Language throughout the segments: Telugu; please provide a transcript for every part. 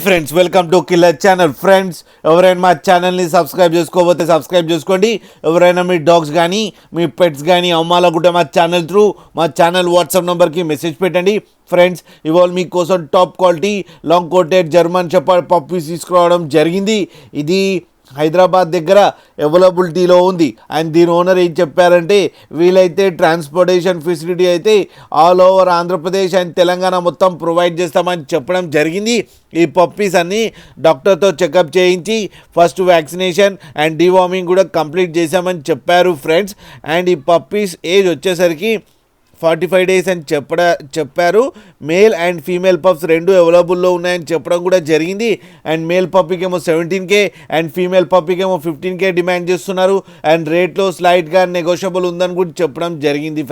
Friends welcome to killer channel. Friends ఎవరైనా మా ఛానల్ని సబ్స్క్రైబ్ చేసుకోకపోతే సబ్స్క్రైబ్ చేసుకోండి. ఎవరైనా మీ డాగ్స్ కానీ మీ పెట్స్ కానీ అమ్మాలనుకుంటే మా ఛానల్ వాట్సాప్ నెంబర్కి మెసేజ్ పెట్టండి. ఫ్రెండ్స్ ఇవాళ మీకోసం top quality long coated German shepherd puppies తీసుకురావడం జరిగింది. ఇది హైదరాబాద్ దగ్గర అవైలబిలిటీలో ఉంది. అండ్ దీని ఓనర్ ఏం చెప్పారంటే వీలైతే ట్రాన్స్పోర్టేషన్ ఫెసిలిటీ అయితే all over Andhra Pradesh and Telangana మొత్తం ప్రొవైడ్ చేస్తామని చెప్పడం జరిగింది. ఈ పప్పీస్ అన్నీ డాక్టర్తో చెకప్ చేయించి ఫస్ట్ వ్యాక్సినేషన్ అండ్ డివార్మింగ్ కూడా కంప్లీట్ చేశామని చెప్పారు ఫ్రెండ్స్. అండ్ ఈ పప్పీస్ ఏజ్ వచ్చేసరికి 45 days అని చెప్పారు. మేల్ అండ్ ఫీమేల్ పప్స్ రెండు అవైలబుల్లో ఉన్నాయని చెప్పడం కూడా జరిగింది. అండ్ మేల్ పప్పీకేమో 17K అండ్ ఫీమేల్ పప్పీకేమో 15K డిమాండ్ చేస్తున్నారు. అండ్ రేట్లో స్లైట్గా నెగోషియబుల్ ఉందని కూడా చెప్పడం జరిగింది.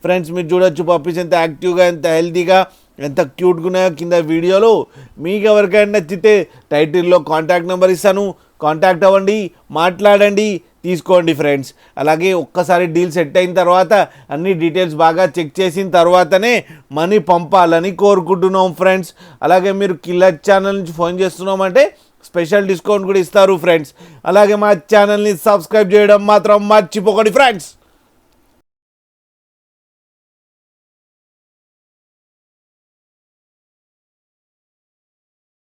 ఫ్రెండ్స్ మీరు చూడొచ్చు పప్పీస్ ఎంత యాక్టివ్గా ఎంత హెల్తీగా ఎంత క్యూట్గా ఉన్నాయో కింద వీడియోలో. మీకు ఎవరికైనా నచ్చితే టైటిల్లో కాంటాక్ట్ నెంబర్ ఇస్తాను, కాంటాక్ట్ అవ్వండి, మాట్లాడండి, తీసుకోండి ఫ్రెండ్స్. అలాగే ఒక్కసారి డీల్ సెట్ అయిన తర్వాత అన్ని డీటెయిల్స్ బాగా చెక్ చేసిన తర్వాతనే మనీ పంపాలని కోరుకుంటున్నాం ఫ్రెండ్స్. అలాగే మీరు కిల్లర్ ఛానల్ నుంచి ఫోన్ చేస్తున్నామంటే స్పెషల్ డిస్కౌంట్ కూడా ఇస్తారు ఫ్రెండ్స్. అలాగే మా ఛానల్ని సబ్స్క్రైబ్ చేయడం మాత్రం మర్చిపోకండి ఫ్రెండ్స్.